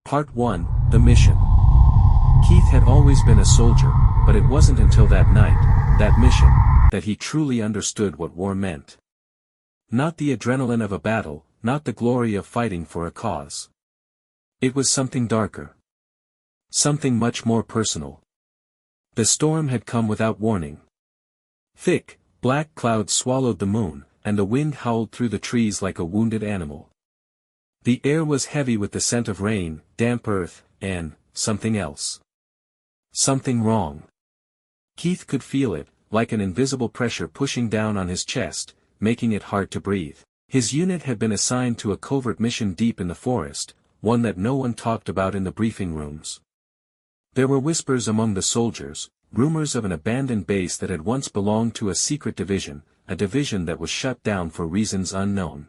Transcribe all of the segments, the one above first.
Part 1, The Mission. Keith had always been a soldier, but it wasn't until that night, that mission, that he truly understood what war meant. Not the adrenaline of a battle, not the glory of fighting for a cause. It was something darker. Something much more personal. The storm had come without warning. Thick, black clouds swallowed the moon, and the wind howled through the trees like a wounded animal. The air was heavy with the scent of rain, damp earth, and something else. Something wrong. Keith could feel it, like an invisible pressure pushing down on his chest, making it hard to breathe. His unit had been assigned to a covert mission deep in the forest, one that no one talked about in the briefing rooms. There were whispers among the soldiers, rumors of an abandoned base that had once belonged to a secret division, a division that was shut down for reasons unknown.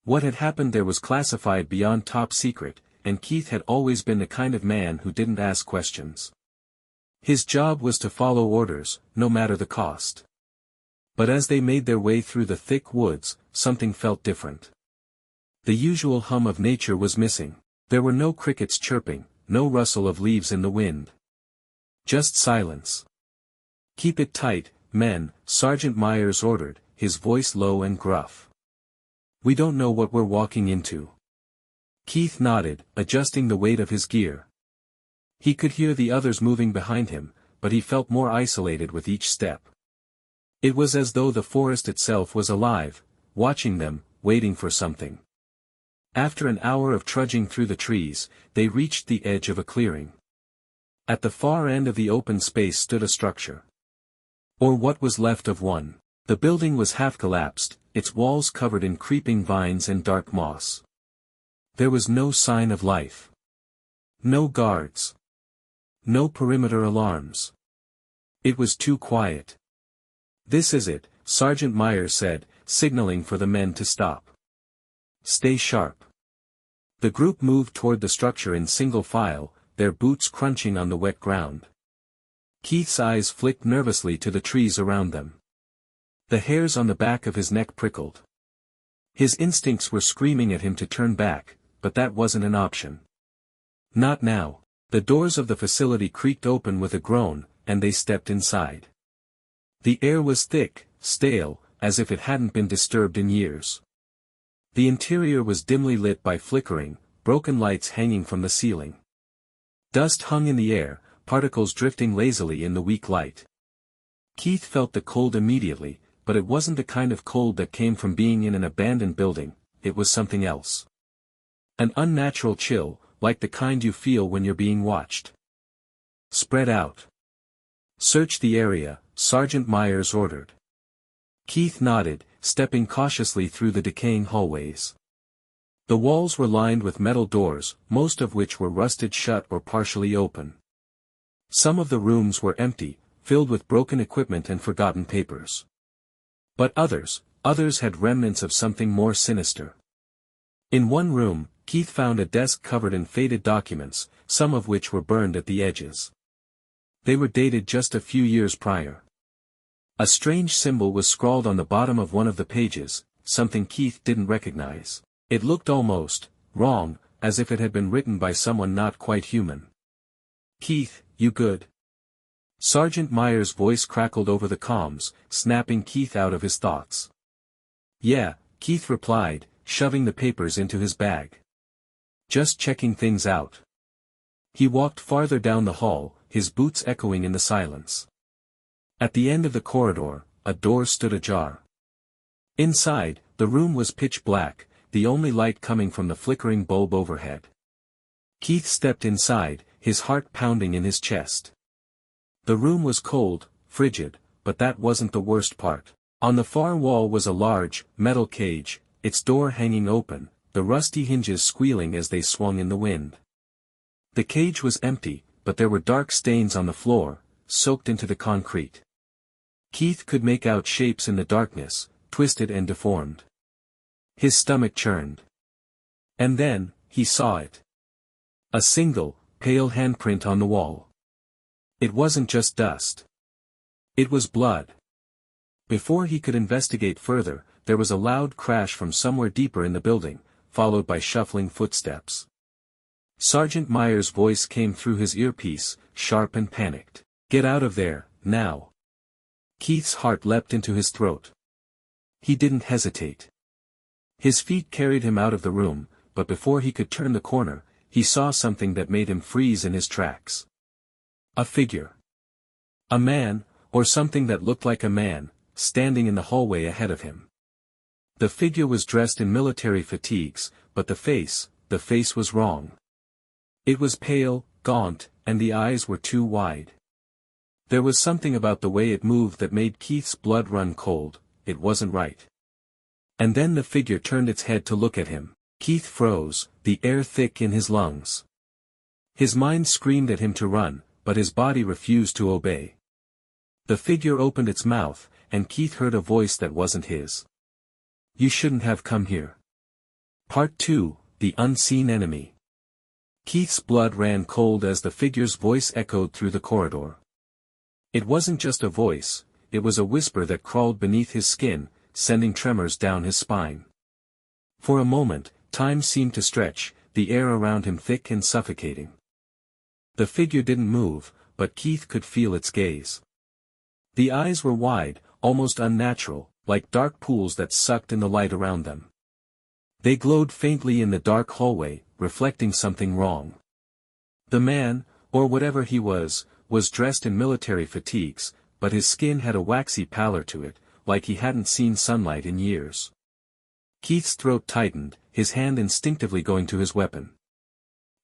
What had happened there was classified beyond top secret, and Keith had always been the kind of man who didn't ask questions. His job was to follow orders, no matter the cost. But as they made their way through the thick woods, something felt different. The usual hum of nature was missing. There were no crickets chirping, no rustle of leaves in the wind. Just silence. "Keep it tight, men," Sergeant Myers ordered, his voice low and gruff. "We don't know what we're walking into." Keith nodded, adjusting the weight of his gear. He could hear the others moving behind him, but he felt more isolated with each step. It was as though the forest itself was alive, watching them, waiting for something. After an hour of trudging through the trees, they reached the edge of a clearing. At the far end of the open space stood a structure. Or what was left of one. The building was half collapsed, its walls covered in creeping vines and dark moss. There was no sign of life. No guards. No perimeter alarms. It was too quiet. "This is it," Sergeant Myers said, signaling for the men to stop. "Stay sharp." The group moved toward the structure in single file, their boots crunching on the wet ground. Keith's eyes flicked nervously to the trees around them. The hairs on the back of his neck prickled. His instincts were screaming at him to turn back, but that wasn't an option. Not now. The doors of the facility creaked open with a groan, and they stepped inside. The air was thick, stale, as if it hadn't been disturbed in years. The interior was dimly lit by flickering, broken lights hanging from the ceiling. Dust hung in the air, particles drifting lazily in the weak light. Keith felt the cold immediately, but it wasn't the kind of cold that came from being in an abandoned building, it was something else. An unnatural chill, like the kind you feel when you're being watched. "Spread out. Search the area," Sergeant Myers ordered. Keith nodded, stepping cautiously through the decaying hallways. The walls were lined with metal doors, most of which were rusted shut or partially open. Some of the rooms were empty, filled with broken equipment and forgotten papers. But others had remnants of something more sinister. In one room, Keith found a desk covered in faded documents, some of which were burned at the edges. They were dated just a few years prior. A strange symbol was scrawled on the bottom of one of the pages, something Keith didn't recognize. It looked almost wrong, as if it had been written by someone not quite human. "Keith, you good?" Sergeant Myers' voice crackled over the comms, snapping Keith out of his thoughts. "Yeah," Keith replied, shoving the papers into his bag. "Just checking things out." He walked farther down the hall, his boots echoing in the silence. At the end of the corridor, a door stood ajar. Inside, the room was pitch black, the only light coming from the flickering bulb overhead. Keith stepped inside, his heart pounding in his chest. The room was cold, frigid, but that wasn't the worst part. On the far wall was a large, metal cage, its door hanging open, the rusty hinges squealing as they swung in the wind. The cage was empty, but there were dark stains on the floor, soaked into the concrete. Keith could make out shapes in the darkness, twisted and deformed. His stomach churned. And then, he saw it. A single, pale handprint on the wall. It wasn't just dust. It was blood. Before he could investigate further, there was a loud crash from somewhere deeper in the building, followed by shuffling footsteps. Sergeant Myers' voice came through his earpiece, sharp and panicked. "Get out of there, now." Keith's heart leapt into his throat. He didn't hesitate. His feet carried him out of the room, but before he could turn the corner, he saw something that made him freeze in his tracks. A figure. A man, or something that looked like a man, standing in the hallway ahead of him. The figure was dressed in military fatigues, but the face was wrong. It was pale, gaunt, and the eyes were too wide. There was something about the way it moved that made Keith's blood run cold. It wasn't right. And then the figure turned its head to look at him. Keith froze, the air thick in his lungs. His mind screamed at him to run, but his body refused to obey. The figure opened its mouth, and Keith heard a voice that wasn't his. "You shouldn't have come here." Part 2, The Unseen Enemy. Keith's blood ran cold as the figure's voice echoed through the corridor. It wasn't just a voice, it was a whisper that crawled beneath his skin, sending tremors down his spine. For a moment, time seemed to stretch, the air around him thick and suffocating. The figure didn't move, but Keith could feel its gaze. The eyes were wide, almost unnatural, like dark pools that sucked in the light around them. They glowed faintly in the dark hallway, reflecting something wrong. The man, or whatever he was dressed in military fatigues, but his skin had a waxy pallor to it, like he hadn't seen sunlight in years. Keith's throat tightened, his hand instinctively going to his weapon.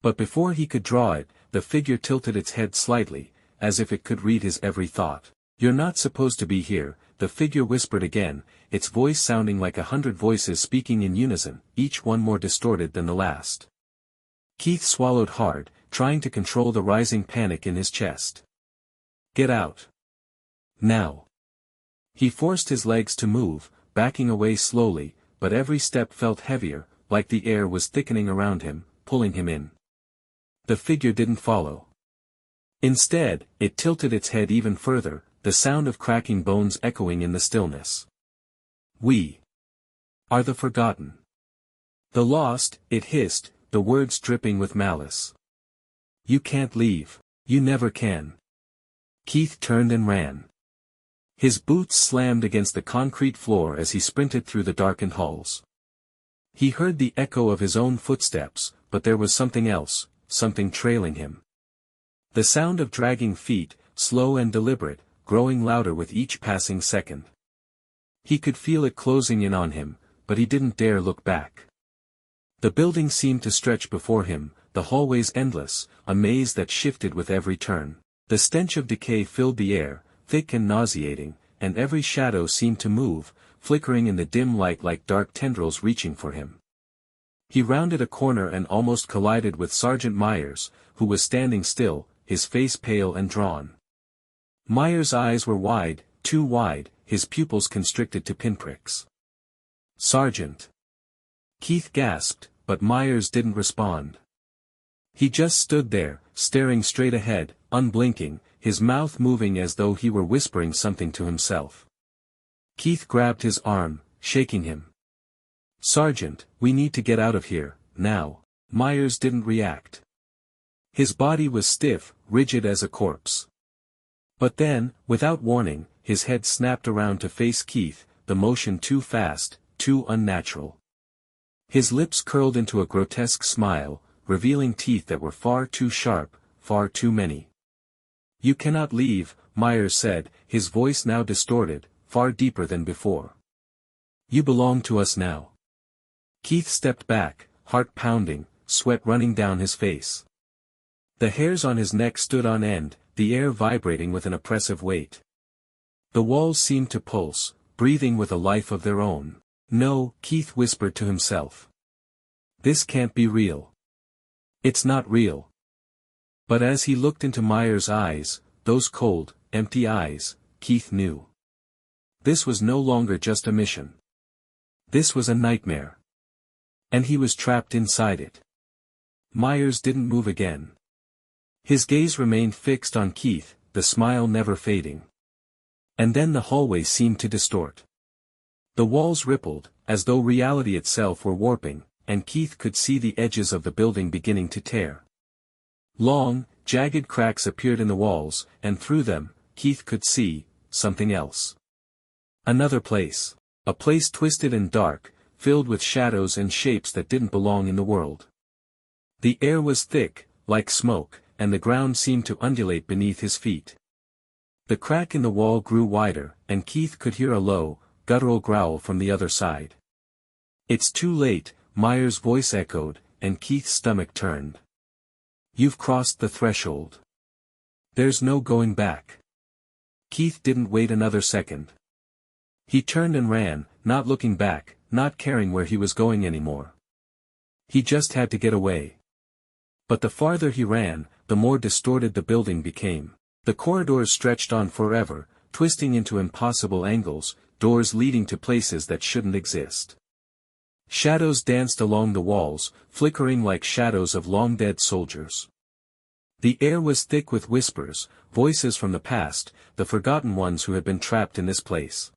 But before he could draw it, the figure tilted its head slightly, as if it could read his every thought. "You're not supposed to be here," the figure whispered again, its voice sounding like 100 voices speaking in unison, each one more distorted than the last. Keith swallowed hard, trying to control the rising panic in his chest. "Get out. Now." He forced his legs to move, backing away slowly, but every step felt heavier, like the air was thickening around him, pulling him in. The figure didn't follow. Instead, it tilted its head even further, the sound of cracking bones echoing in the stillness. "We are the forgotten. The lost," it hissed, the words dripping with malice. "You can't leave. You never can." Keith turned and ran. His boots slammed against the concrete floor as he sprinted through the darkened halls. He heard the echo of his own footsteps, but there was something else, something trailing him. The sound of dragging feet, slow and deliberate, growing louder with each passing second. He could feel it closing in on him, but he didn't dare look back. The building seemed to stretch before him, the hallways endless, a maze that shifted with every turn. The stench of decay filled the air, thick and nauseating, and every shadow seemed to move, flickering in the dim light like dark tendrils reaching for him. He rounded a corner and almost collided with Sergeant Myers, who was standing still, his face pale and drawn. Myers' eyes were wide, too wide, his pupils constricted to pinpricks. "Sergeant!" Keith gasped, but Myers didn't respond. He just stood there, staring straight ahead, unblinking, his mouth moving as though he were whispering something to himself. Keith grabbed his arm, shaking him. "Sergeant, we need to get out of here, now." Myers didn't react. His body was stiff, rigid as a corpse. But then, without warning, his head snapped around to face Keith, the motion too fast, too unnatural. His lips curled into a grotesque smile, revealing teeth that were far too sharp, far too many. "You cannot leave," Myers said, his voice now distorted, far deeper than before. "You belong to us now." Keith stepped back, heart pounding, sweat running down his face. The hairs on his neck stood on end, the air vibrating with an oppressive weight. The walls seemed to pulse, breathing with a life of their own. "No," Keith whispered to himself. "This can't be real. It's not real." But as he looked into Myers' eyes, those cold, empty eyes, Keith knew. This was no longer just a mission. This was a nightmare. And he was trapped inside it. Myers didn't move again. His gaze remained fixed on Keith, the smile never fading. And then the hallway seemed to distort. The walls rippled, as though reality itself were warping, and Keith could see the edges of the building beginning to tear. Long, jagged cracks appeared in the walls, and through them, Keith could see something else. Another place. A place twisted and dark, filled with shadows and shapes that didn't belong in the world. The air was thick, like smoke, and the ground seemed to undulate beneath his feet. The crack in the wall grew wider, and Keith could hear a low, guttural growl from the other side. "It's too late," Myers' voice echoed, and Keith's stomach turned. "You've crossed the threshold. There's no going back." Keith didn't wait another second. He turned and ran, not looking back, not caring where he was going anymore. He just had to get away. But the farther he ran, the more distorted the building became. The corridors stretched on forever, twisting into impossible angles, doors leading to places that shouldn't exist. Shadows danced along the walls, flickering like shadows of long-dead soldiers. The air was thick with whispers, voices from the past, the forgotten ones who had been trapped in this place.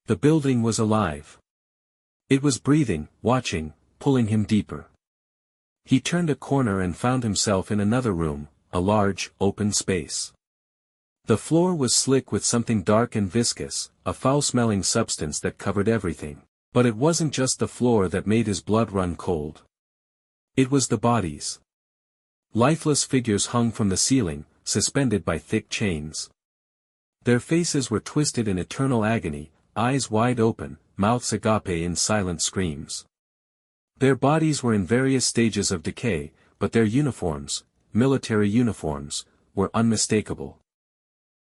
The building was alive. It was breathing, watching, pulling him deeper. He turned a corner and found himself in another room, a large, open space. The floor was slick with something dark and viscous, a foul-smelling substance that covered everything. But it wasn't just the floor that made his blood run cold. It was the bodies. Lifeless figures hung from the ceiling, suspended by thick chains. Their faces were twisted in eternal agony, eyes wide open, mouths agape in silent screams. Their bodies were in various stages of decay, but their uniforms, military uniforms, were unmistakable.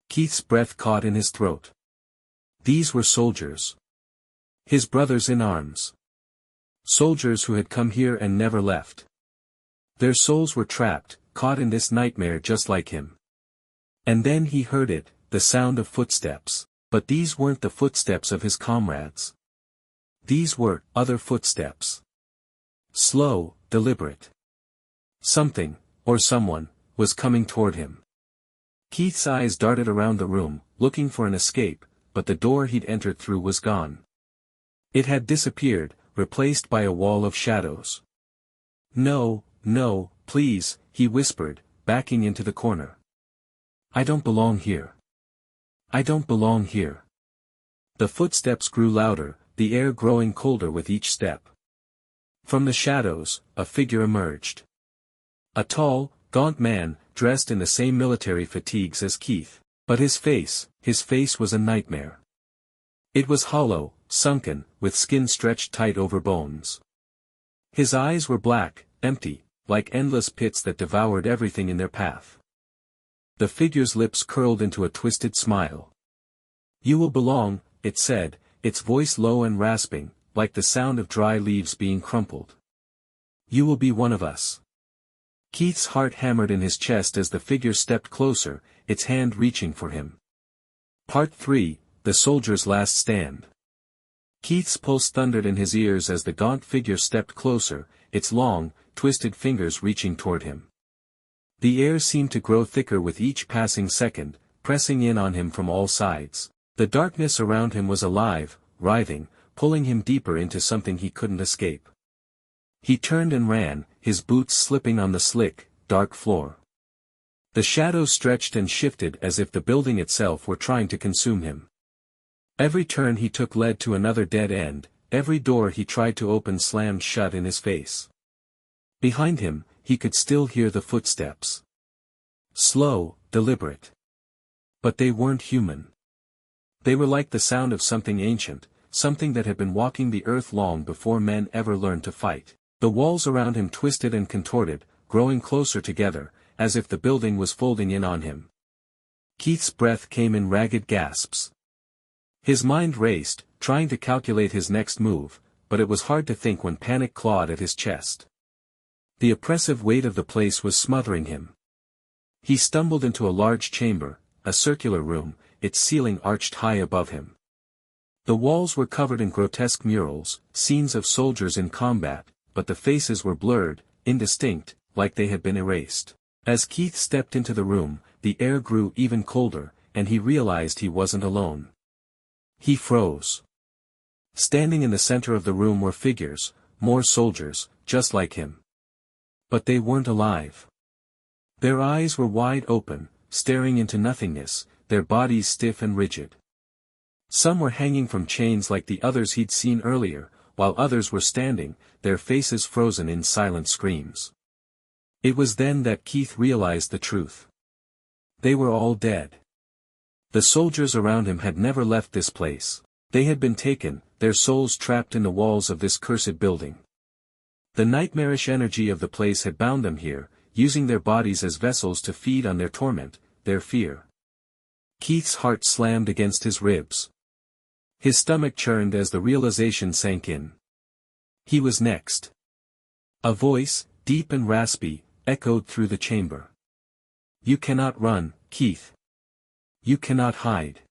Keith's breath caught in his throat. These were soldiers. His brothers in arms. Soldiers who had come here and never left. Their souls were trapped, caught in this nightmare just like him. And then he heard it, the sound of footsteps. But these weren't the footsteps of his comrades. These were other footsteps. Slow, deliberate. Something, or someone, was coming toward him. Keith's eyes darted around the room, looking for an escape, but the door he'd entered through was gone. It had disappeared, replaced by a wall of shadows. "No, no, please," he whispered, backing into the corner. "I don't belong here. I don't belong here." The footsteps grew louder, the air growing colder with each step. From the shadows, a figure emerged. A tall, gaunt man, dressed in the same military fatigues as Keith. But his face was a nightmare. It was hollow, sunken, with skin stretched tight over bones. His eyes were black, empty, like endless pits that devoured everything in their path. The figure's lips curled into a twisted smile. "You will belong," it said, its voice low and rasping, like the sound of dry leaves being crumpled. "You will be one of us." Keith's heart hammered in his chest as the figure stepped closer, its hand reaching for him. Part 3, The Soldier's Last Stand. Keith's pulse thundered in his ears as the gaunt figure stepped closer, its long, twisted fingers reaching toward him. The air seemed to grow thicker with each passing second, pressing in on him from all sides. The darkness around him was alive, writhing, pulling him deeper into something he couldn't escape. He turned and ran, his boots slipping on the slick, dark floor. The shadows stretched and shifted as if the building itself were trying to consume him. Every turn he took led to another dead end, every door he tried to open slammed shut in his face. Behind him, he could still hear the footsteps. Slow, deliberate. But they weren't human. They were like the sound of something ancient, something that had been walking the earth long before men ever learned to fight. The walls around him twisted and contorted, growing closer together, as if the building was folding in on him. Keith's breath came in ragged gasps. His mind raced, trying to calculate his next move, but it was hard to think when panic clawed at his chest. The oppressive weight of the place was smothering him. He stumbled into a large chamber, a circular room, its ceiling arched high above him. The walls were covered in grotesque murals, scenes of soldiers in combat, but the faces were blurred, indistinct, like they had been erased. As Keith stepped into the room, the air grew even colder, and he realized he wasn't alone. He froze. Standing in the center of the room were figures, more soldiers, just like him. But they weren't alive. Their eyes were wide open, staring into nothingness, their bodies stiff and rigid. Some were hanging from chains like the others he'd seen earlier, while others were standing, their faces frozen in silent screams. It was then that Keith realized the truth. They were all dead. The soldiers around him had never left this place. They had been taken, their souls trapped in the walls of this cursed building. The nightmarish energy of the place had bound them here, using their bodies as vessels to feed on their torment, their fear. Keith's heart slammed against his ribs. His stomach churned as the realization sank in. He was next. A voice, deep and raspy, echoed through the chamber. You cannot run, Keith. You cannot hide.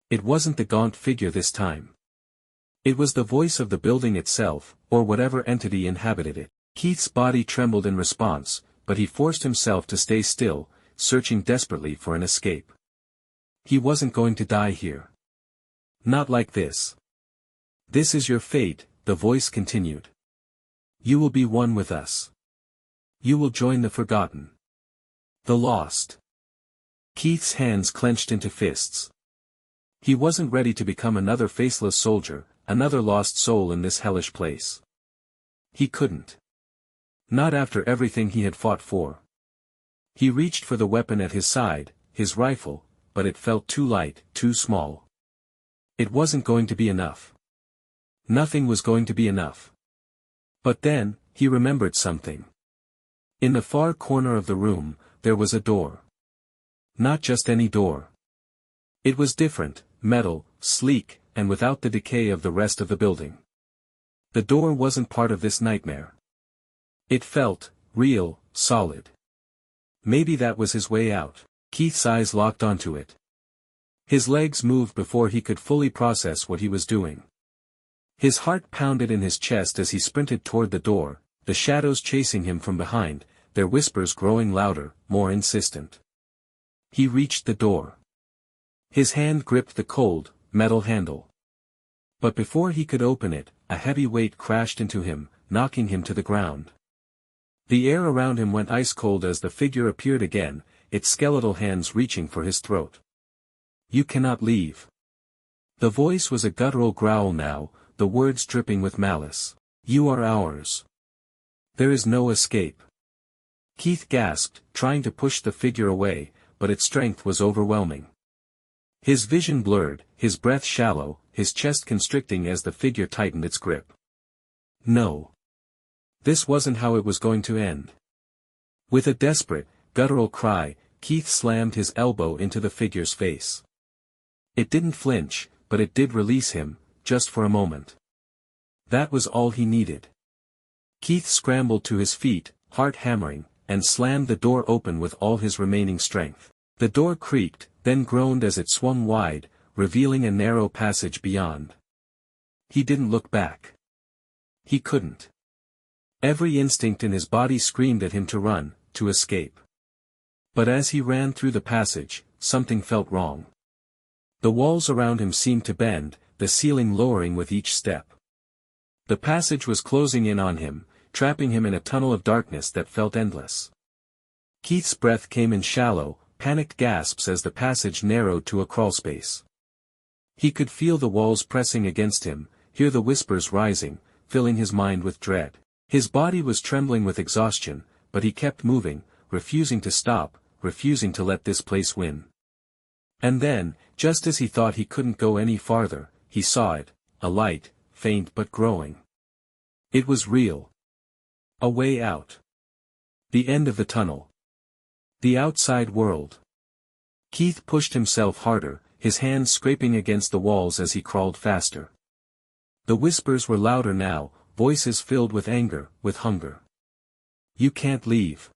It wasn't the gaunt figure this time. It was the voice of the building itself, or whatever entity inhabited it. Keith's body trembled in response, but he forced himself to stay still, searching desperately for an escape. He wasn't going to die here. Not like this. This is your fate, the voice continued. You will be one with us. You will join the forgotten. The lost. Keith's hands clenched into fists. He wasn't ready to become another faceless soldier, another lost soul in this hellish place. He couldn't. Not after everything he had fought for. He reached for the weapon at his side, his rifle, but it felt too light, too small. It wasn't going to be enough. Nothing was going to be enough. But then, he remembered something. In the far corner of the room, there was a door. Not just any door. It was different, metal, sleek, and without the decay of the rest of the building. The door wasn't part of this nightmare. It felt real, solid. Maybe that was his way out. Keith's eyes locked onto it. His legs moved before he could fully process what he was doing. His heart pounded in his chest as he sprinted toward the door, the shadows chasing him from behind, their whispers growing louder, more insistent. He reached the door. His hand gripped the cold, metal handle. But before he could open it, a heavy weight crashed into him, knocking him to the ground. The air around him went ice-cold as the figure appeared again, its skeletal hands reaching for his throat. You cannot leave. The voice was a guttural growl now, the words dripping with malice. You are ours. There is no escape. Keith gasped, trying to push the figure away, but its strength was overwhelming. His vision blurred, his breath shallow, his chest constricting as the figure tightened its grip. No. This wasn't how it was going to end. With a desperate, guttural cry, Keith slammed his elbow into the figure's face. It didn't flinch, but it did release him, just for a moment. That was all he needed. Keith scrambled to his feet, heart hammering, and slammed the door open with all his remaining strength. The door creaked, then groaned as it swung wide, revealing a narrow passage beyond. He didn't look back. He couldn't. Every instinct in his body screamed at him to run, to escape. But as he ran through the passage, something felt wrong. The walls around him seemed to bend, the ceiling lowering with each step. The passage was closing in on him, trapping him in a tunnel of darkness that felt endless. Keith's breath came in shallow, panicked gasps as the passage narrowed to a crawlspace. He could feel the walls pressing against him, hear the whispers rising, filling his mind with dread. His body was trembling with exhaustion, but he kept moving, refusing to stop, refusing to let this place win. And then, just as he thought he couldn't go any farther, he saw it, a light, faint but growing. It was real. A way out. The end of the tunnel. The outside world. Keith pushed himself harder, his hands scraping against the walls as he crawled faster. The whispers were louder now, voices filled with anger, with hunger. You can't leave.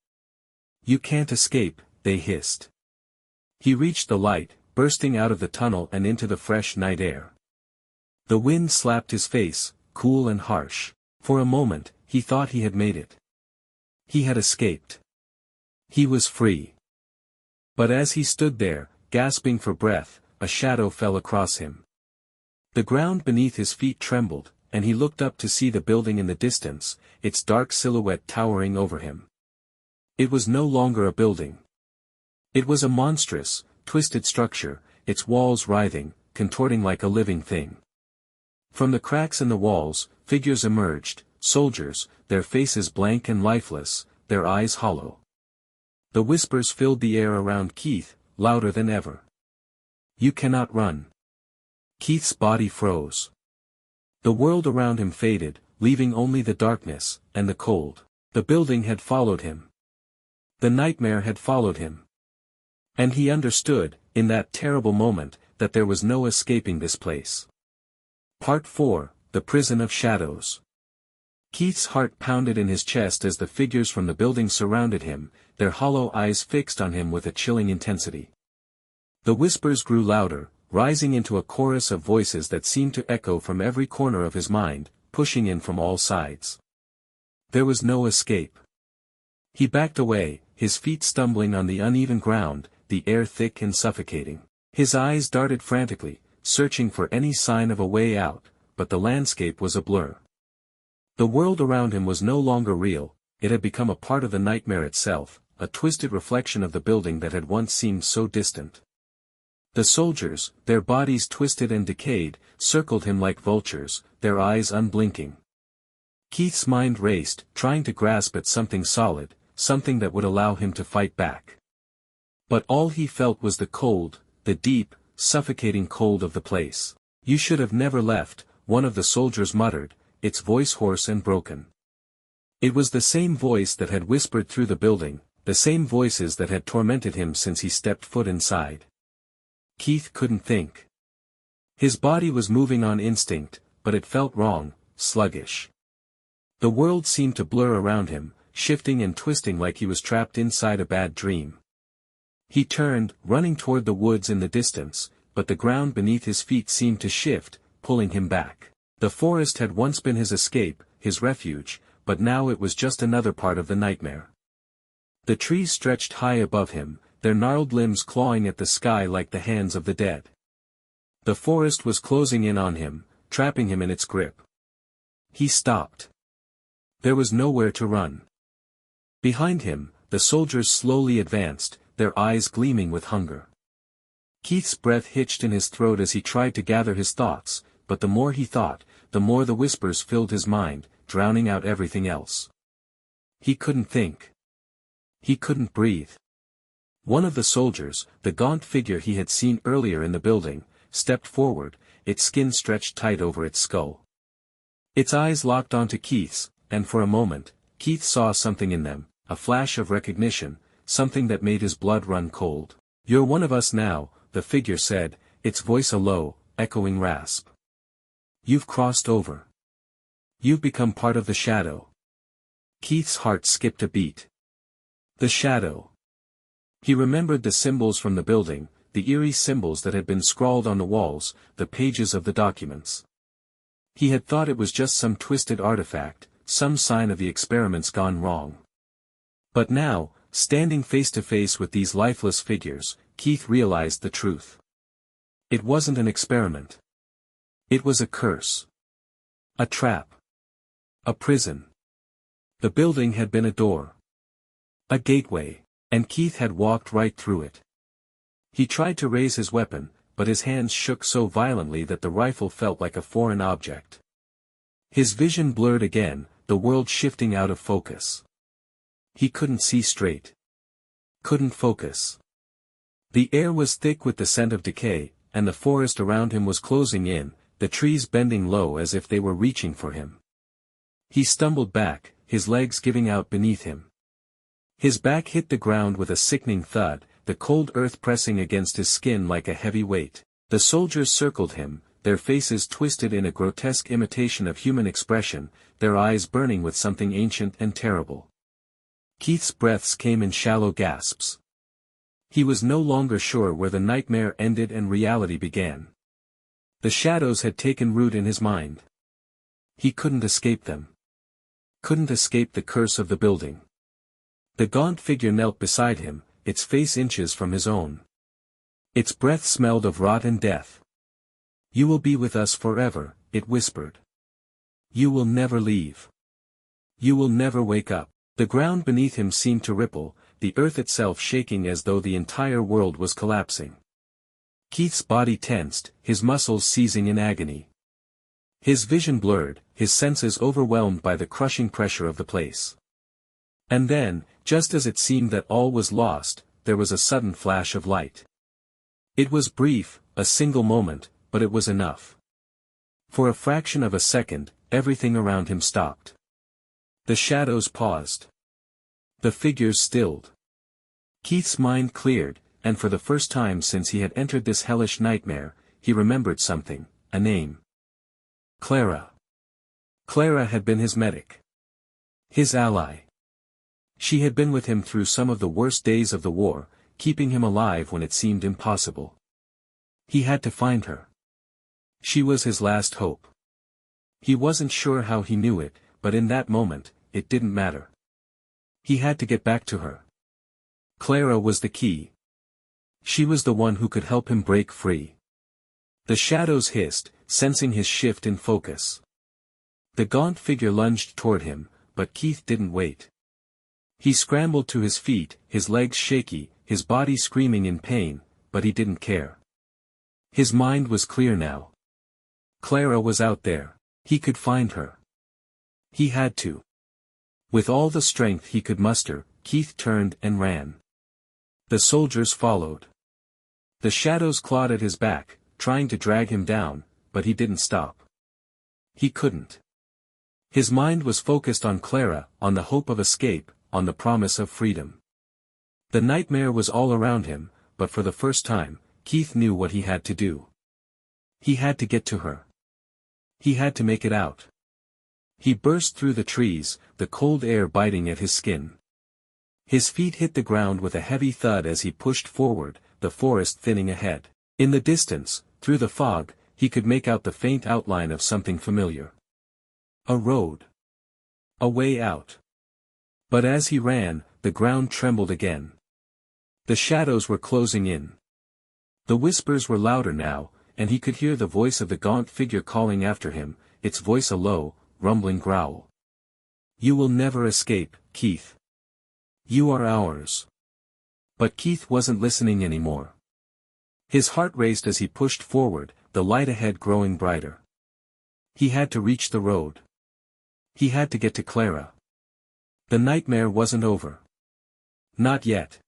You can't escape, they hissed. He reached the light, bursting out of the tunnel and into the fresh night air. The wind slapped his face, cool and harsh. For a moment, he thought he had made it. He had escaped. He was free. But as he stood there, gasping for breath, a shadow fell across him. The ground beneath his feet trembled, and he looked up to see the building in the distance, its dark silhouette towering over him. It was no longer a building. It was a monstrous, twisted structure, its walls writhing, contorting like a living thing. From the cracks in the walls, figures emerged, soldiers, their faces blank and lifeless, their eyes hollow. The whispers filled the air around Keith, louder than ever. "You cannot run." Keith's body froze. The world around him faded, leaving only the darkness, and the cold. The building had followed him. The nightmare had followed him. And he understood, in that terrible moment, that there was no escaping this place. Part 4, The Prison of Shadows. Keith's heart pounded in his chest as the figures from the building surrounded him, their hollow eyes fixed on him with a chilling intensity. The whispers grew louder, rising into a chorus of voices that seemed to echo from every corner of his mind, pushing in from all sides. There was no escape. He backed away, his feet stumbling on the uneven ground, the air thick and suffocating. His eyes darted frantically, searching for any sign of a way out, but the landscape was a blur. The world around him was no longer real, it had become a part of the nightmare itself, a twisted reflection of the building that had once seemed so distant. The soldiers, their bodies twisted and decayed, circled him like vultures, their eyes unblinking. Keith's mind raced, trying to grasp at something solid, something that would allow him to fight back. But all he felt was the cold, the deep, suffocating cold of the place. "You should have never left," one of the soldiers muttered, its voice hoarse and broken. It was the same voice that had whispered through the building, the same voices that had tormented him since he stepped foot inside. Keith couldn't think. His body was moving on instinct, but it felt wrong, sluggish. The world seemed to blur around him, shifting and twisting like he was trapped inside a bad dream. He turned, running toward the woods in the distance, but the ground beneath his feet seemed to shift, pulling him back. The forest had once been his escape, his refuge, but now it was just another part of the nightmare. The trees stretched high above him, their gnarled limbs clawing at the sky like the hands of the dead. The forest was closing in on him, trapping him in its grip. He stopped. There was nowhere to run. Behind him, the soldiers slowly advanced, their eyes gleaming with hunger. Keith's breath hitched in his throat as he tried to gather his thoughts, but the more he thought, the more the whispers filled his mind, drowning out everything else. He couldn't think. He couldn't breathe. One of the soldiers, the gaunt figure he had seen earlier in the building, stepped forward, its skin stretched tight over its skull. Its eyes locked onto Keith's, and for a moment, Keith saw something in them, a flash of recognition, something that made his blood run cold. "You're one of us now," the figure said, its voice a low, echoing rasp. "You've crossed over. You've become part of the shadow." Keith's heart skipped a beat. The shadow. He remembered the symbols from the building, the eerie symbols that had been scrawled on the walls, the pages of the documents. He had thought it was just some twisted artifact, some sign of the experiments gone wrong. But now, standing face to face with these lifeless figures, Keith realized the truth. It wasn't an experiment. It was a curse. A trap. A prison. The building had been a door. A gateway, and Keith had walked right through it. He tried to raise his weapon, but his hands shook so violently that the rifle felt like a foreign object. His vision blurred again, the world shifting out of focus. He couldn't see straight. Couldn't focus. The air was thick with the scent of decay, and the forest around him was closing in, the trees bending low as if they were reaching for him. He stumbled back, his legs giving out beneath him. His back hit the ground with a sickening thud, the cold earth pressing against his skin like a heavy weight. The soldiers circled him, their faces twisted in a grotesque imitation of human expression, their eyes burning with something ancient and terrible. Keith's breaths came in shallow gasps. He was no longer sure where the nightmare ended and reality began. The shadows had taken root in his mind. He couldn't escape them. Couldn't escape the curse of the building. The gaunt figure knelt beside him, its face inches from his own. Its breath smelled of rot and death. "You will be with us forever," it whispered. "You will never leave. You will never wake up." The ground beneath him seemed to ripple, the earth itself shaking as though the entire world was collapsing. Keith's body tensed, his muscles seizing in agony. His vision blurred, his senses overwhelmed by the crushing pressure of the place. And then, just as it seemed that all was lost, there was a sudden flash of light. It was brief, a single moment, but it was enough. For a fraction of a second, everything around him stopped. The shadows paused. The figures stilled. Keith's mind cleared, and for the first time since he had entered this hellish nightmare, he remembered something, a name. Clara. Clara had been his medic. His ally. She had been with him through some of the worst days of the war, keeping him alive when it seemed impossible. He had to find her. She was his last hope. He wasn't sure how he knew it, but in that moment, it didn't matter. He had to get back to her. Clara was the key. She was the one who could help him break free. The shadows hissed, sensing his shift in focus. The gaunt figure lunged toward him, but Keith didn't wait. He scrambled to his feet, his legs shaky, his body screaming in pain, but he didn't care. His mind was clear now. Clara was out there. He could find her. He had to. With all the strength he could muster, Keith turned and ran. The soldiers followed. The shadows clawed at his back, trying to drag him down, but he didn't stop. He couldn't. His mind was focused on Clara, on the hope of escape, on the promise of freedom. The nightmare was all around him, but for the first time, Keith knew what he had to do. He had to get to her. He had to make it out. He burst through the trees, the cold air biting at his skin. His feet hit the ground with a heavy thud as he pushed forward, the forest thinning ahead. In the distance, through the fog, he could make out the faint outline of something familiar. A road. A way out. But as he ran, the ground trembled again. The shadows were closing in. The whispers were louder now, and he could hear the voice of the gaunt figure calling after him, its voice a low, rumbling growl. "You will never escape, Keith. You are ours." But Keith wasn't listening anymore. His heart raced as he pushed forward, the light ahead growing brighter. He had to reach the road. He had to get to Clara. The nightmare wasn't over. Not yet.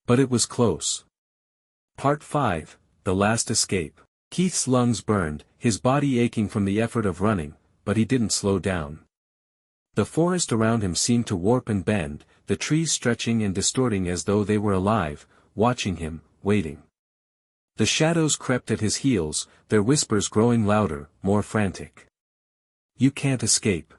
But it was close. Part 5, The Last Escape. Keith's lungs burned, his body aching from the effort of running, but he didn't slow down. The forest around him seemed to warp and bend, the trees stretching and distorting as though they were alive, watching him, waiting. The shadows crept at his heels, their whispers growing louder, more frantic. "You can't escape."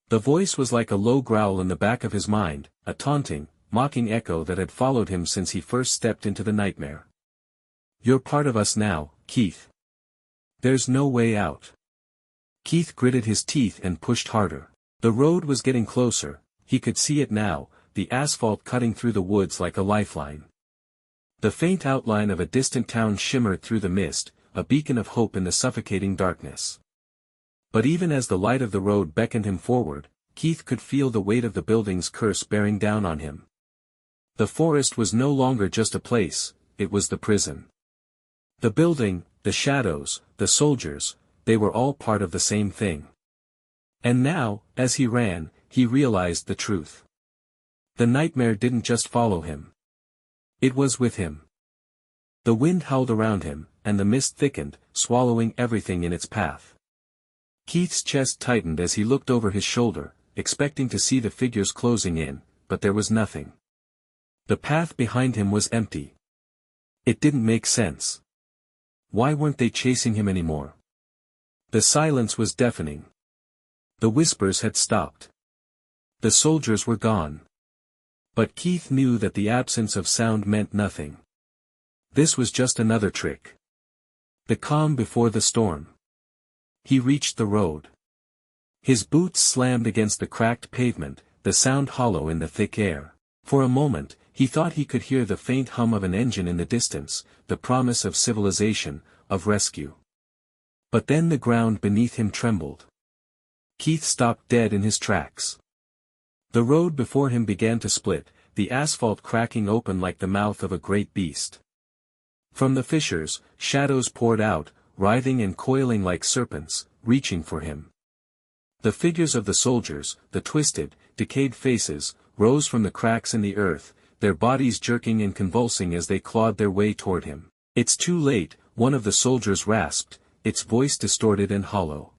The voice was like a low growl in the back of his mind, a taunting, mocking echo that had followed him since he first stepped into the nightmare. "You're part of us now, Keith. There's no way out." Keith gritted his teeth and pushed harder. The road was getting closer, he could see it now, the asphalt cutting through the woods like a lifeline. The faint outline of a distant town shimmered through the mist, a beacon of hope in the suffocating darkness. But even as the light of the road beckoned him forward, Keith could feel the weight of the building's curse bearing down on him. The forest was no longer just a place, it was the prison. The building, the shadows, the soldiers, they were all part of the same thing. And now, as he ran, he realized the truth. The nightmare didn't just follow him. It was with him. The wind howled around him, and the mist thickened, swallowing everything in its path. Keith's chest tightened as he looked over his shoulder, expecting to see the figures closing in, but there was nothing. The path behind him was empty. It didn't make sense. Why weren't they chasing him anymore? The silence was deafening. The whispers had stopped. The soldiers were gone. But Keith knew that the absence of sound meant nothing. This was just another trick. The calm before the storm. He reached the road. His boots slammed against the cracked pavement, the sound hollow in the thick air. For a moment, he thought he could hear the faint hum of an engine in the distance, the promise of civilization, of rescue. But then the ground beneath him trembled. Keith stopped dead in his tracks. The road before him began to split, the asphalt cracking open like the mouth of a great beast. From the fissures, shadows poured out, writhing and coiling like serpents, reaching for him. The figures of the soldiers, the twisted, decayed faces, rose from the cracks in the earth, their bodies jerking and convulsing as they clawed their way toward him. "It's too late," one of the soldiers rasped, its voice distorted and hollow.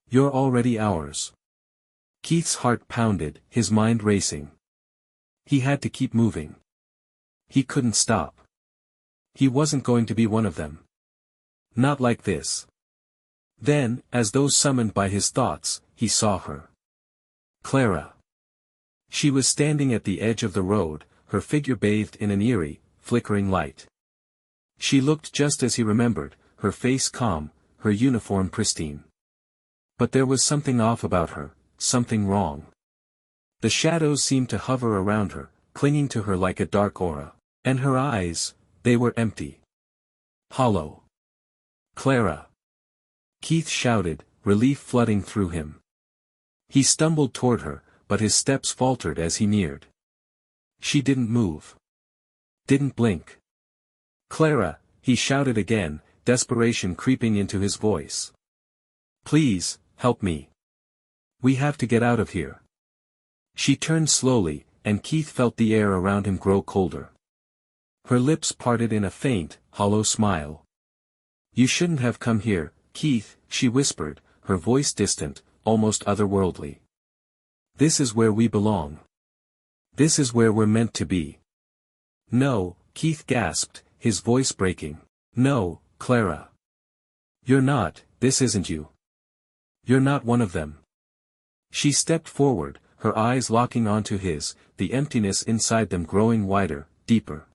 "You're already ours." Keith's heart pounded, his mind racing. He had to keep moving. He couldn't stop. He wasn't going to be one of them. Not like this. Then, as though summoned by his thoughts, he saw her. Clara. She was standing at the edge of the road, her figure bathed in an eerie, flickering light. She looked just as he remembered, her face calm, her uniform pristine. But there was something off about her, something wrong. The shadows seemed to hover around her, clinging to her like a dark aura. And her eyes, they were empty. Hollow. "Clara!" Keith shouted, relief flooding through him. He stumbled toward her, but his steps faltered as he neared. She didn't move. Didn't blink. "Clara," he shouted again, desperation creeping into his voice. "Please, help me. We have to get out of here." She turned slowly, and Keith felt the air around him grow colder. Her lips parted in a faint, hollow smile. "You shouldn't have come here, Keith," she whispered, her voice distant, almost otherworldly. "This is where we belong. This is where we're meant to be." "No," Keith gasped, his voice breaking. "No, Clara. You're not, this isn't you. You're not one of them." She stepped forward, her eyes locking onto his, the emptiness inside them growing wider, deeper.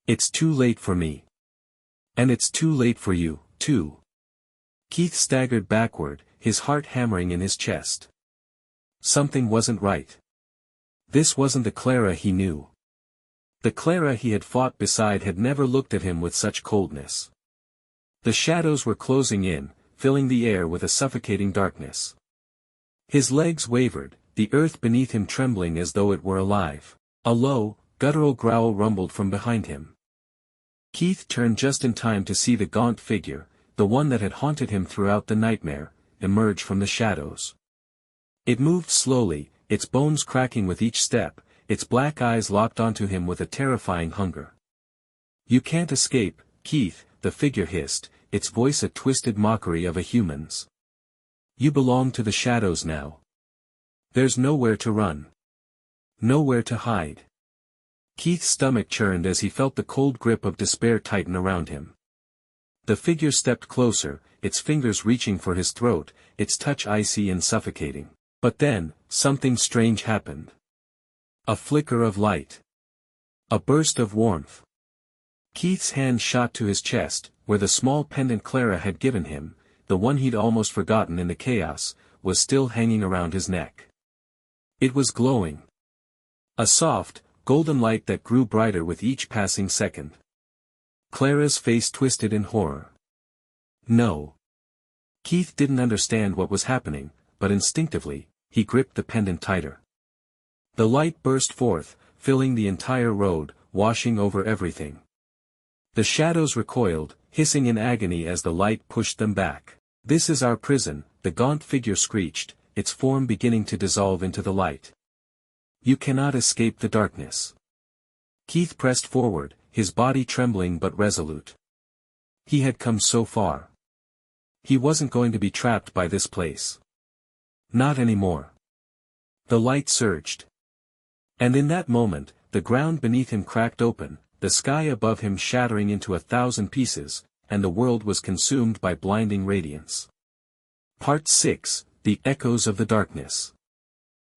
"It's too late for me. And it's too late for you, too." Keith staggered backward, his heart hammering in his chest. Something wasn't right. This wasn't the Clara he knew. The Clara he had fought beside had never looked at him with such coldness. The shadows were closing in, filling the air with a suffocating darkness. His legs wavered, the earth beneath him trembling as though it were alive. A low, guttural growl rumbled from behind him. Keith turned just in time to see the gaunt figure, the one that had haunted him throughout the nightmare, emerge from the shadows. It moved slowly, its bones cracking with each step, its black eyes locked onto him with a terrifying hunger. "You can't escape, Keith," the figure hissed, its voice a twisted mockery of a human's. "You belong to the shadows now. There's nowhere to run. Nowhere to hide." Keith's stomach churned as he felt the cold grip of despair tighten around him. The figure stepped closer, its fingers reaching for his throat, its touch icy and suffocating. But then, something strange happened. A flicker of light. A burst of warmth. Keith's hand shot to his chest, where the small pendant Clara had given him, the one he'd almost forgotten in the chaos, was still hanging around his neck. It was glowing. A soft, golden light that grew brighter with each passing second. Clara's face twisted in horror. No. Keith didn't understand what was happening, but instinctively, he gripped the pendant tighter. The light burst forth, filling the entire road, washing over everything. The shadows recoiled, hissing in agony as the light pushed them back. "This is our prison," the gaunt figure screeched, its form beginning to dissolve into the light. "You cannot escape the darkness." Keith pressed forward, his body trembling but resolute. He had come so far. He wasn't going to be trapped by this place. Not anymore. The light surged. And in that moment, the ground beneath him cracked open, the sky above him shattering into 1,000 pieces, and the world was consumed by blinding radiance. Part 6, The Echoes of the Darkness.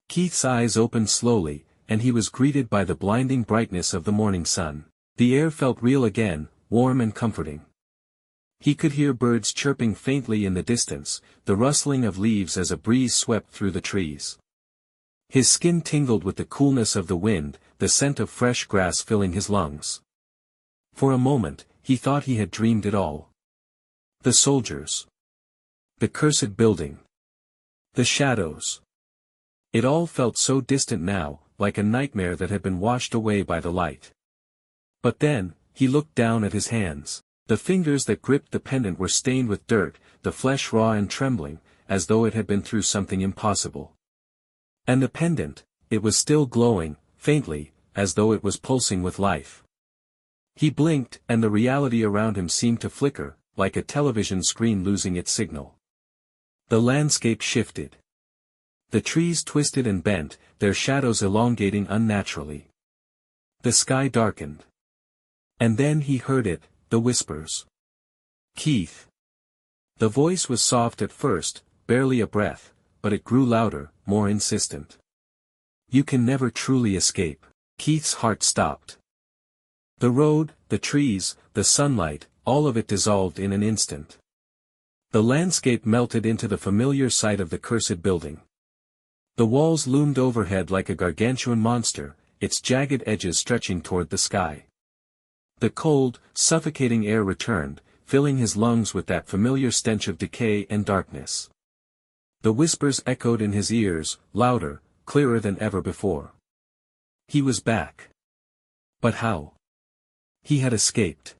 Keith's eyes opened slowly, and he was greeted by the blinding brightness of the morning sun. The air felt real again, warm and comforting. He could hear birds chirping faintly in the distance, the rustling of leaves as a breeze swept through the trees. His skin tingled with the coolness of the wind, the scent of fresh grass filling his lungs. For a moment, he thought he had dreamed it all. The soldiers. The cursed building. The shadows. It all felt so distant now, like a nightmare that had been washed away by the light. But then, he looked down at his hands. The fingers that gripped the pendant were stained with dirt, the flesh raw and trembling, as though it had been through something impossible. And the pendant, it was still glowing, faintly, as though it was pulsing with life. He blinked, and the reality around him seemed to flicker, like a television screen losing its signal. The landscape shifted. The trees twisted and bent, their shadows elongating unnaturally. The sky darkened. And then he heard it, the whispers. Keith. The voice was soft at first, barely a breath, but it grew louder, more insistent. You can never truly escape. Keith's heart stopped. The road, the trees, the sunlight, all of it dissolved in an instant. The landscape melted into the familiar sight of the cursed building. The walls loomed overhead like a gargantuan monster, its jagged edges stretching toward the sky. The cold, suffocating air returned, filling his lungs with that familiar stench of decay and darkness. The whispers echoed in his ears, louder, clearer than ever before. He was back. But how? He had escaped.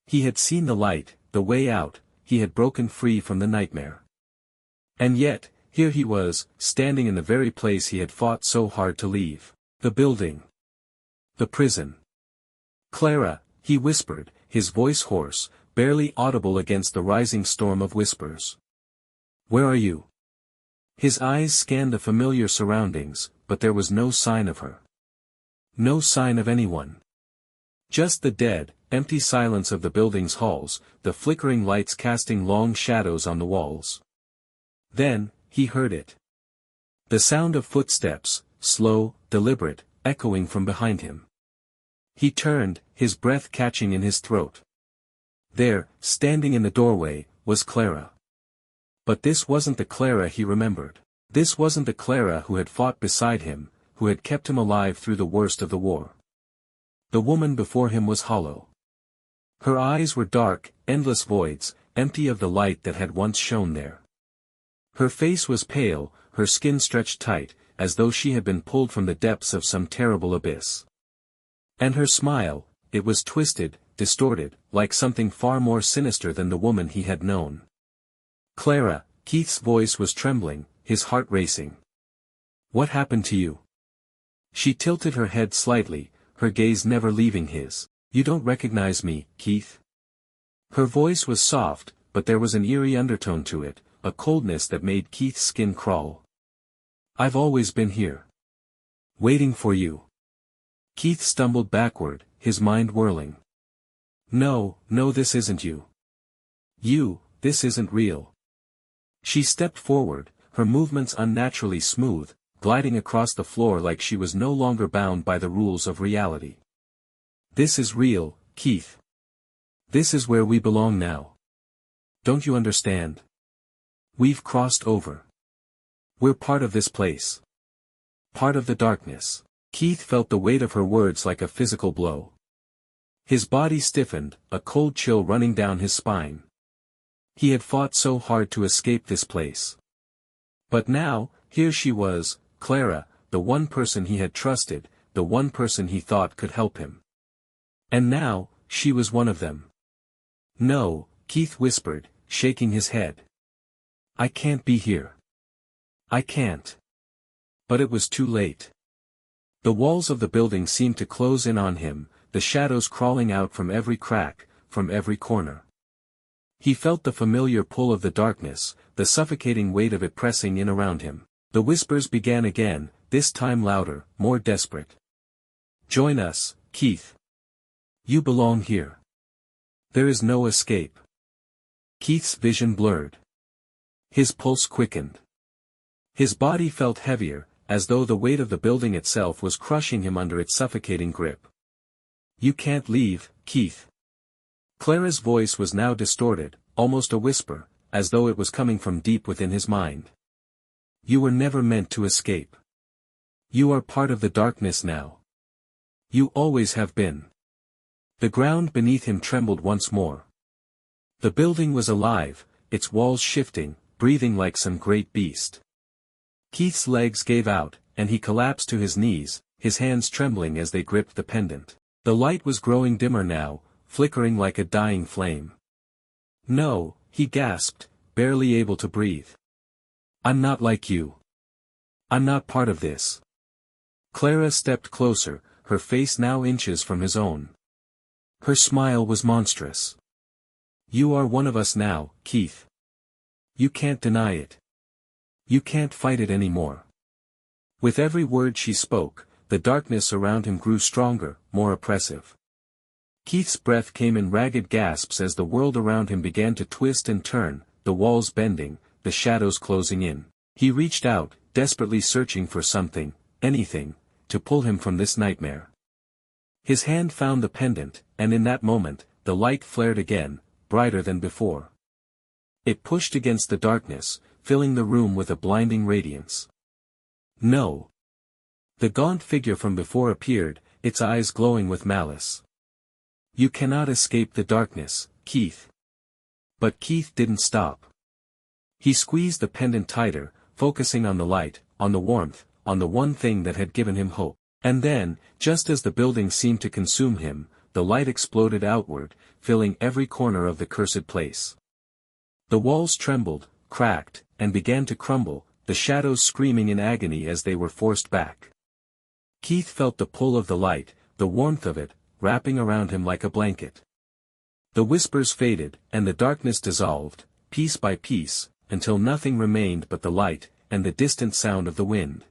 He had seen the light, the way out, he had broken free from the nightmare. And yet, here he was, standing in the very place he had fought so hard to leave. The building. The prison. Clara, he whispered, his voice hoarse, barely audible against the rising storm of whispers. Where are you? His eyes scanned the familiar surroundings, but there was no sign of her. No sign of anyone. Just the dead, empty silence of the building's halls, the flickering lights casting long shadows on the walls. Then, he heard it. The sound of footsteps, slow, deliberate, echoing from behind him. He turned, his breath catching in his throat. There, standing in the doorway, was Clara. But this wasn't the Clara he remembered. This wasn't the Clara who had fought beside him, who had kept him alive through the worst of the war. The woman before him was hollow. Her eyes were dark, endless voids, empty of the light that had once shone there. Her face was pale, her skin stretched tight, as though she had been pulled from the depths of some terrible abyss. And her smile, it was twisted, distorted, like something far more sinister than the woman he had known. Clara, Keith's voice was trembling, his heart racing. What happened to you? She tilted her head slightly, her gaze never leaving his. You don't recognize me, Keith? Her voice was soft, but there was an eerie undertone to it, a coldness that made Keith's skin crawl. I've always been here. Waiting for you. Keith stumbled backward, his mind whirling. No, this isn't you. This isn't real. She stepped forward, her movements unnaturally smooth, gliding across the floor like she was no longer bound by the rules of reality. This is real, Keith. This is where we belong now. Don't you understand? We've crossed over. We're part of this place. Part of the darkness. Keith felt the weight of her words like a physical blow. His body stiffened, a cold chill running down his spine. He had fought so hard to escape this place. But now, here she was, Clara, the one person he had trusted, the one person he thought could help him. And now, she was one of them. No, Keith whispered, shaking his head. I can't be here. I can't. But it was too late. The walls of the building seemed to close in on him, the shadows crawling out from every crack, from every corner. He felt the familiar pull of the darkness, the suffocating weight of it pressing in around him. The whispers began again, this time louder, more desperate. Join us, Keith. You belong here. There is no escape. Keith's vision blurred. His pulse quickened. His body felt heavier, as though the weight of the building itself was crushing him under its suffocating grip. You can't leave, Keith. Clara's voice was now distorted, almost a whisper, as though it was coming from deep within his mind. You were never meant to escape. You are part of the darkness now. You always have been. The ground beneath him trembled once more. The building was alive, its walls shifting, breathing like some great beast. Keith's legs gave out, and he collapsed to his knees, his hands trembling as they gripped the pendant. The light was growing dimmer now, flickering like a dying flame. "No," he gasped, barely able to breathe. "I'm not like you. I'm not part of this." Clara stepped closer, her face now inches from his own. Her smile was monstrous. "You are one of us now, Keith. You can't deny it. You can't fight it anymore." With every word she spoke, the darkness around him grew stronger, more oppressive. Keith's breath came in ragged gasps as the world around him began to twist and turn, the walls bending, the shadows closing in. He reached out, desperately searching for something, anything, to pull him from this nightmare. His hand found the pendant, and in that moment, the light flared again, brighter than before. It pushed against the darkness, filling the room with a blinding radiance. "No." The gaunt figure from before appeared, its eyes glowing with malice. "You cannot escape the darkness, Keith." But Keith didn't stop. He squeezed the pendant tighter, focusing on the light, on the warmth, on the one thing that had given him hope. And then, just as the building seemed to consume him, the light exploded outward, filling every corner of the cursed place. The walls trembled, cracked, and began to crumble, the shadows screaming in agony as they were forced back. Keith felt the pull of the light, the warmth of it, wrapping around him like a blanket. The whispers faded, and the darkness dissolved, piece by piece, until nothing remained but the light, and the distant sound of the wind.